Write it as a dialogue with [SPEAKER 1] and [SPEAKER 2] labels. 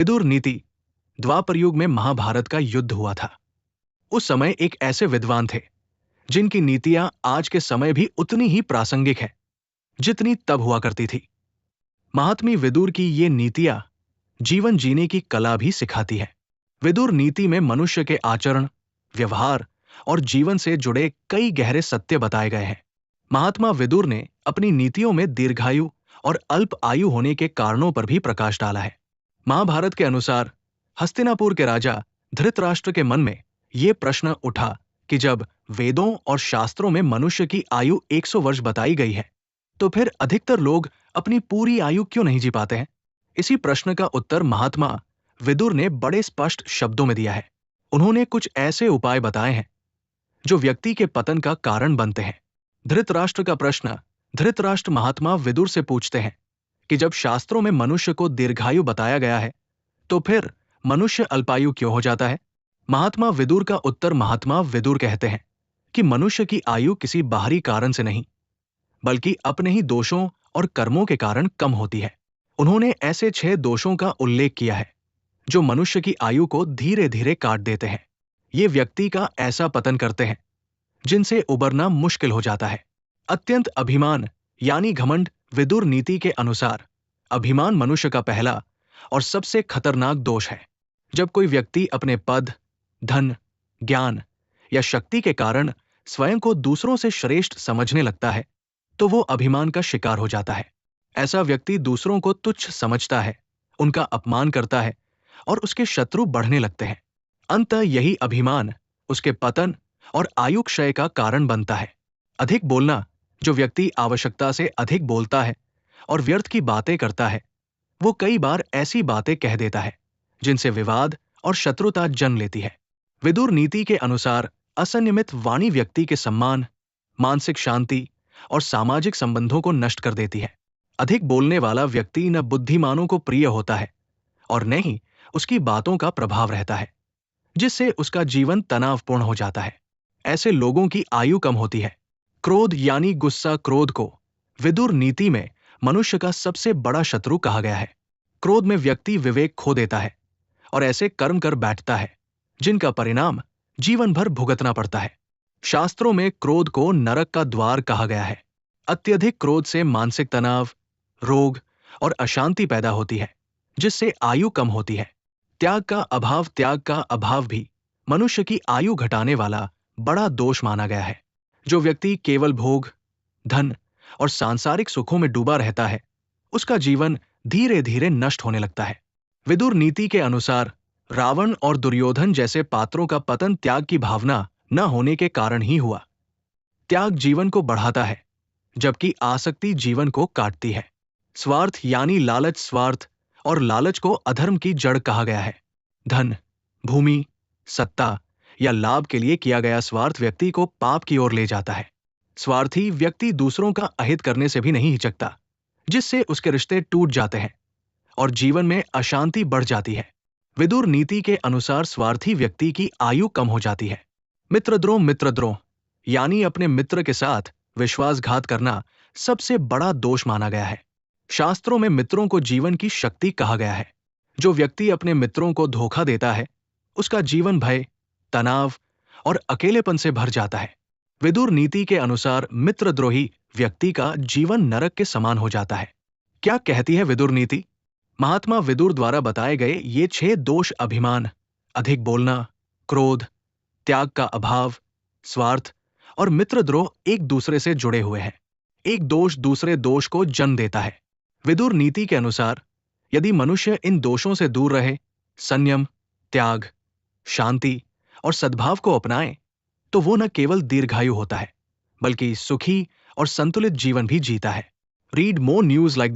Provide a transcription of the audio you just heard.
[SPEAKER 1] विदुर नीति। द्वापर युग में महाभारत का युद्ध हुआ था। उस समय एक ऐसे विद्वान थे जिनकी नीतियां आज के समय भी उतनी ही प्रासंगिक है जितनी तब हुआ करती थी। महात्मा विदुर की ये नीतियां जीवन जीने की कला भी सिखाती है। विदुर नीति में मनुष्य के आचरण, व्यवहार और जीवन से जुड़े कई गहरे सत्य बताए गए हैं। महात्मा विदुर ने अपनी नीतियों में दीर्घायु और अल्प आयु होने के कारणों पर भी प्रकाश डाला है। महाभारत के अनुसार हस्तिनापुर के राजा धृतराष्ट्र के मन में ये प्रश्न उठा कि जब वेदों और शास्त्रों में मनुष्य की आयु 100 वर्ष बताई गई है, तो फिर अधिकतर लोग अपनी पूरी आयु क्यों नहीं जी पाते हैं? इसी प्रश्न का उत्तर महात्मा विदुर ने बड़े स्पष्ट शब्दों में दिया है। उन्होंने कुछ ऐसे उपाय बताए हैं जो व्यक्ति के पतन का कारण बनते हैं। धृतराष्ट्र का प्रश्न धृतराष्ट्र महात्मा विदुर से पूछते हैं कि जब शास्त्रों में मनुष्य को दीर्घायु बताया गया है, तो फिर मनुष्य अल्पायु क्यों हो जाता है? महात्मा विदुर का उत्तर महात्मा विदुर कहते हैं कि मनुष्य की आयु किसी बाहरी कारण से नहीं, बल्कि अपने ही दोषों और कर्मों के कारण कम होती है। उन्होंने ऐसे 6 दोषों का उल्लेख किया है जो मनुष्य की आयु को धीरे धीरे काट देते हैं। ये व्यक्ति का ऐसा पतन करते हैं जिनसे उबरना मुश्किल हो जाता है। अत्यंत अभिमान यानी घमंड। विदुर नीति के अनुसार अभिमान मनुष्य का पहला और सबसे खतरनाक दोष है। जब कोई व्यक्ति अपने पद, धन, ज्ञान या शक्ति के कारण स्वयं को दूसरों से श्रेष्ठ समझने लगता है, तो वो अभिमान का शिकार हो जाता है। ऐसा व्यक्ति दूसरों को तुच्छ समझता है, उनका अपमान करता है और उसके शत्रु बढ़ने लगते हैं। अंततः यही अभिमान उसके पतन और आयु क्षय का कारण बनता है। अधिक बोलना। जो व्यक्ति आवश्यकता से अधिक बोलता है और व्यर्थ की बातें करता है, वो कई बार ऐसी बातें कह देता है जिनसे विवाद और शत्रुता जन्म लेती है। विदुर नीति के अनुसार असंयमित वाणी व्यक्ति के सम्मान, मानसिक शांति और सामाजिक संबंधों को नष्ट कर देती है। अधिक बोलने वाला व्यक्ति न बुद्धिमानों को प्रिय होता है और न ही उसकी बातों का प्रभाव रहता है, जिससे उसका जीवन तनावपूर्ण हो जाता है। ऐसे लोगों की आयु कम होती है। क्रोध यानी गुस्सा। क्रोध को विदुर नीति में मनुष्य का सबसे बड़ा शत्रु कहा गया है। क्रोध में व्यक्ति विवेक खो देता है और ऐसे कर्म कर बैठता है जिनका परिणाम जीवन भर भुगतना पड़ता है। शास्त्रों में क्रोध को नरक का द्वार कहा गया है। अत्यधिक क्रोध से मानसिक तनाव, रोग और अशांति पैदा होती है, जिससे आयु कम होती है। त्याग का अभाव। त्याग का अभाव भी मनुष्य की आयु घटाने वाला बड़ा दोष माना गया है। जो व्यक्ति केवल भोग, धन और सांसारिक सुखों में डूबा रहता है, उसका जीवन धीरे धीरे नष्ट होने लगता है। विदुर नीति के अनुसार रावण और दुर्योधन जैसे पात्रों का पतन त्याग की भावना न होने के कारण ही हुआ। त्याग जीवन को बढ़ाता है, जबकि आसक्ति जीवन को काटती है। स्वार्थ यानी लालच। स्वार्थ और लालच को अधर्म की जड़ कहा गया है। धन, भूमि, सत्ता या लाभ के लिए किया गया स्वार्थ व्यक्ति को पाप की ओर ले जाता है। स्वार्थी व्यक्ति दूसरों का अहित करने से भी नहीं हिचकता, जिससे उसके रिश्ते टूट जाते हैं और जीवन में अशांति बढ़ जाती है। विदुर नीति के अनुसार स्वार्थी व्यक्ति की आयु कम हो जाती है। मित्रद्रोह। मित्रद्रोह यानी अपने मित्र के साथ विश्वासघात करना सबसे बड़ा दोष माना गया है। शास्त्रों में मित्रों को जीवन की शक्ति कहा गया है। जो व्यक्ति अपने मित्रों को धोखा देता है, उसका जीवन भय, तनाव और अकेलेपन से भर जाता है। विदुर नीति के अनुसार मित्रद्रोही व्यक्ति का जीवन नरक के समान हो जाता है। क्या कहती है विदुर नीति? महात्मा विदुर द्वारा बताए गए ये 6 दोष अभिमान, अधिक बोलना, क्रोध, त्याग का अभाव, स्वार्थ और मित्रद्रोह एक दूसरे से जुड़े हुए हैं। एक दोष दूसरे दोष को जन्म देता है। विदुर नीति के अनुसार यदि मनुष्य इन दोषों से दूर रहे, संयम, त्याग, शांति और सद्भाव को अपनाए, तो वो न केवल दीर्घायु होता है, बल्कि सुखी और संतुलित जीवन भी जीता है। Read more news like